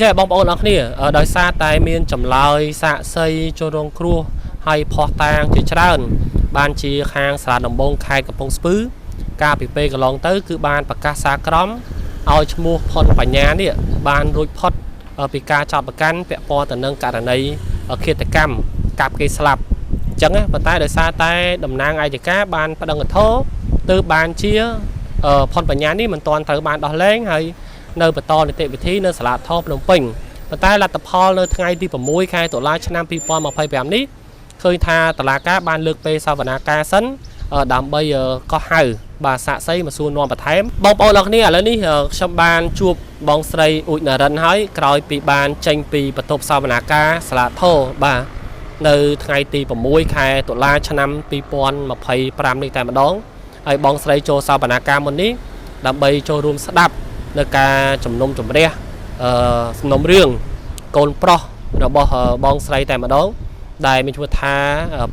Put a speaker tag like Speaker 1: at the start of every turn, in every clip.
Speaker 1: ចេះបងប្អូនអរគ្នាដោយសារតែមានចម្លើយសាកសីចូលរងគ្រោះហើយផោះតាងជាច្រើនបានជាខាងសាលាដំបងខេត្តកំពង់ស្ពឺកាលពីពេលកន្លងទៅគឺបានប្រកាសសារក្រមឲ្យឈ្មោះផុនបញ្ញានេះបានរួចផុតពីការចោទប្រកាន់ពាក់ព័ន្ធទៅនឹងករណីឃាតកម្មកាប់គេស្លាប់អញ្ចឹងប៉ុន្តែដោយសារតែតំណាងអាយកាបានប្តឹងឧទ្ធរណ៍ទៅបានជាផុនបញ្ញានេះមិនទាន់ត្រូវបានដោះលែងហើយនៅបន្តនីតិវិធីនៅសាលាធរភ្នំពេញប៉ុន្តែលទ្ធផលនៅថ្ងៃទី6 ខែតុលាឆ្នាំ2025នេះឃើញថាតុលាការបានលើកពេលសវនាការសិនដើម្បីកោះហៅបាទសាកសីមកសួរនាំបន្ថែមបងប្អូនអរគ្នាឥឡូវនេះខ្ញុំបានជួបបងស្រីអ៊ូចណារិនហើយក្រោយពីបានចេញពីបន្ទប់សវនាការសាលាធរបាទនៅថ្ងៃទី6 ខែតុលាឆ្នាំ2025នេះតែម្ដងហើយបងស្រីចូលសវនាការមុននេះដើម្បីចូលរួមស្ដាប់នៅការជំនុំជម្រះសំណុំរឿងកូនប្រុសរបស់បងស្រីតែម្ដងដែលមានឈ្មោះថា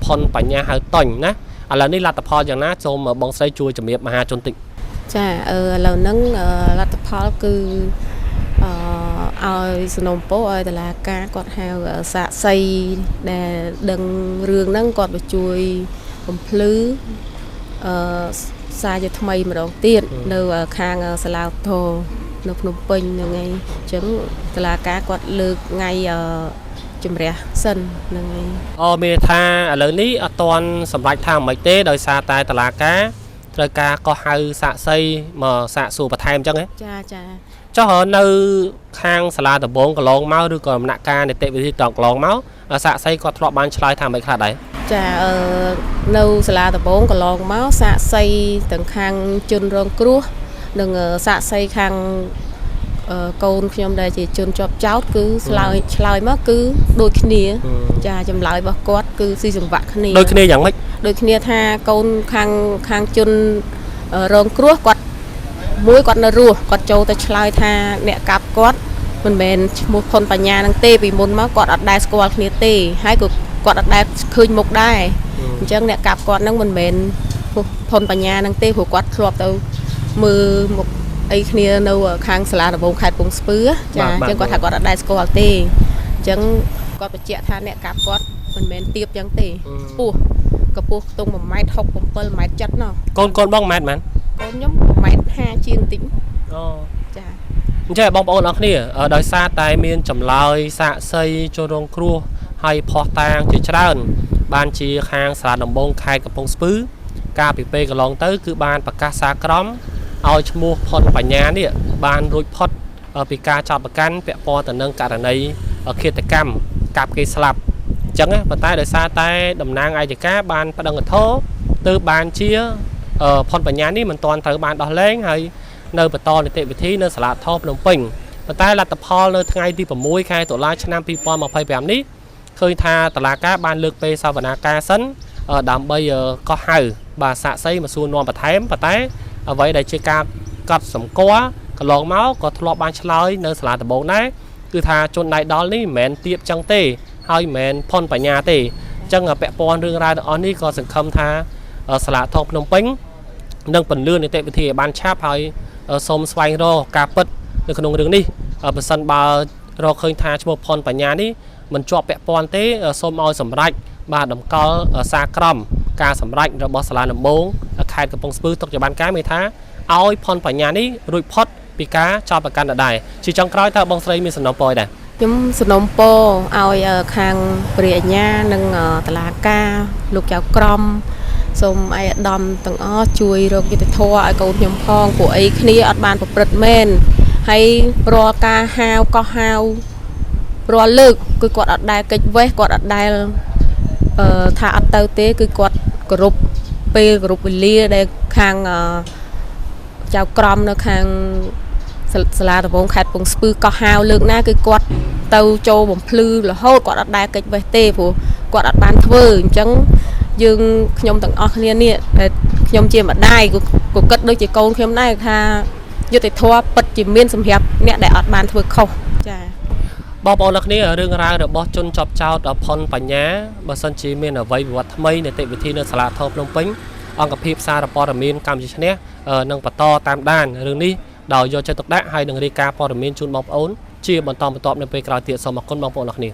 Speaker 1: ផុនបញ្ញាហៅតុញណាឥឡូវនេះលទ្ធផលយ៉ាងណាសូមបងស្រីជួយជំរាបមហាជនតិច
Speaker 2: ចាឥឡូវហ្នឹងលទ្ធផលគឺឲ្យសំណុំពរឲ្យតុលាការគាត់ហៅសាកសីដែលដឹងរឿងហ្នឹងគាត់ទៅជួយបំភ្លឺសារជាថ្មីម្ដងទៀតនៅខាងសាលាធរនៅភ្នំពេញហ្នឹងឯងអញ្ចឹងតុលាការគាត់លើកថ្ងៃជំរះសិនហ្នឹងឯង
Speaker 1: មានថាឥឡូវនេះអត់ទាន់សម្រេចថាមិនទេដោយសារតែតុលាការត្រូវការកោះហៅសាកសីមកសាកសួរបន្ថែមអញ្ចឹងហ៎
Speaker 2: ចា
Speaker 1: ចុះនៅខាងសាលាដំបងកន្លងមកឬក៏ដំណាក់កាលនីតិវិធីតកន្លងមកសាកសីគាត់ធ្លាប់បានឆ្លើយថាមិនខ្លះដែរ
Speaker 2: ចានៅសាលាដំបងកន្លងមកសាកសីទាំងខាងជនរងគ្រោះនិងសាកសីខាងកូនខ្ញុំដែលជាជនជាប់ចោតគឺឆ្លើយមកគឺដូចគ្នាចាចម្លើយរបស់គាត់គឺស៊ីសង្វាក់គ្នា
Speaker 1: ដូចគ្នាយ៉ាងម៉េច
Speaker 2: ដូចគ្នាថាកូនខាងជនរងគ្រោះគាត់នៅរស់គាត់ចូលទៅឆ្លើយថាអ្នកកាប់គាត់មិនមែនឈ្មោះផុនបញ្ញានឹងទេពីមុនមកគាត់អត់ដែលស្គាល់គ្នាទេហើយក៏គាត់អត់ដែលឃើញមុខដែរអញ្ចឹងអ្នកកាប់គាត់នឹងមិនមែនផុនបញ្ញានឹងទេព្រោះគាត់ធ្លាប់ទៅមើលមុខអីគ្នានៅខាងសាលាដំបងខេត្តកំពង់ស្ពឺចាអញ្ចឹងគាត់ថាគាត់អត់ដែលស្គាល់ទេអញ្ចឹងគាត់បញ្ជាក់ថាអ្នកកាប់គាត់មិនមែនទៀបអញ្ចឹងទេកម្ពស់ខ្ទង់1.67 ម៉ែត្រចិត្តណោះ
Speaker 1: កូនបងម៉ែត្រមែនក
Speaker 2: ូនខ្ញុំ1.50 ម៉ែត្រជាងតិចចា
Speaker 1: អញ្ចឹងបងប្អូនអរគ្នាដោយសារតែមានចម្លើយសាកសីចូលរងគ្រោះហើយផោះតាងជាច្រើនបានជាខាងសាលាដំបងខេត្តកំពង់ស្ពឺកាលពីពេលកន្លងទៅគឺបានប្រកាសសារក្រមឲ្យឈ្មោះផុនបញ្ញានេះបានរួចផុតពីការចោទប្រកាន់ពាក់ព័ន្ធទៅនឹងករណីឃាតកម្មកាប់គេស្លាប់អញ្ចឹងប៉ុន្តែដោយសារតែតំណាងអាយកាបានប្តឹងឧទ្ធរណ៍ទៅបានជាផុនបញ្ញានេះមិនទាន់ត្រូវបានដោះលែងហើយនៅបន្តនីតិវិធីនៅសាលាធរភ្នំពេញប៉ុន្តែលទ្ធផលនៅថ្ងៃទី6 ខែតុលាឆ្នាំ2025នេះឃើញថាតុលាការបានលើកពេលសវនាការសិនដើម្បីកោះហៅបាទសាកសីមកសួរនាំបន្ថែមប៉ុន្តែអ្វីដែលជាការកត់សម្គាល់កន្លងមកក៏ធ្លាប់បានឆ្លើយនៅសាលាដំបងដែរគឺថាជនដៃដល់នេះមិនមែនទៀបចឹងទេហើយមិនមែនផុនបញ្ញាទេអញ្ចឹងពាក់ព័ន្ធរឿងរ៉ាវទាំងអស់នេះក៏សង្ឃឹមថាសាលាធរភ្នំពេញនឹងពន្លឿននីតិវិធីឲ្យបានឆាប់ហើយសូមស្វែងរកការពិតនៅក្នុងរឿងនេះបើសិនបើរកឃើញថាឈ្មោះផុនបញ្ញានេះមិនជាប់ពាក់ព័ន្ធទេសូមឲ្យសម្រេចបាទតម្កល់សារក្រមការសម្រេចរបស់សាលាដំបងខេត្តកំពង់ស្ពឺទុកជាបានការមានថាឲ្យផុនបញ្ញានេះរួចផុតពីការចោទប្រកាន់ដដែលជាចុងក្រោយតើបងស្រីមានសំណូមពរដែរ
Speaker 2: ខ្ញុំសំណូមពរឲ្យខាងព្រះអាជ្ញានិងតុលាការលោកចៅក្រមសូមឯកឧត្តមទាំងអស់ជួយរកយុត្តិធម៌ឲ្យកូនខ្ញុំផងពួកអីគ្នាអត់បានប្រព្រឹត្តមែនហើយរាល់ការហាវកោះហាវរាល់លើកគឺគាត់អត់ដែលកិច្ចវេះគាត់អត់ដែលថាអត់ទៅទេគឺគាត់គោរពពេលគោរពវេលាដែលខាងចៅក្រមនៅខាងសាលាដំបងខេត្តកំពង់ស្ពឺកោះហាវលើកណាគឺគាត់ទៅចូលបំភ្លឺរហូតគាត់អត់ដែលកិច្ចវេះទេព្រោះគាត់អត់បានធ្វើអញ្ចឹងយើងខ្ញុំទាំងអស់គ្នានេះដែលខ្ញុំជាម្ដាយក៏គិតដូចជាកូនខ្ញុំដែរថាយុត្តិធម៌ពិតជាមានសម្រាប់អ្នកដែលអត់បានធ្វើខុសចា
Speaker 1: បងប្អូនអ្នកគ្នារឿងរ៉ាវរបស់ជនជាប់ចោទផុនបញ្ញាបើសិនជាមានអ្វីវិវត្តថ្មីនីតិវិធីនៅសាលាធរភ្នំពេញអង្គភាពសារព័ត៌មានកម្ពុជាឈ្នះនឹងបន្តតាមដានរឿងនេះដោយយកចិត្តទុកដាក់ហើយនឹងរាយការណ៍ព័ត៌មានជូនបងប្អូន ជាបន្តបន្ទាប់នៅពេលក្រោយទៀតសូមអរគុណបងប្អូនអរគ្នា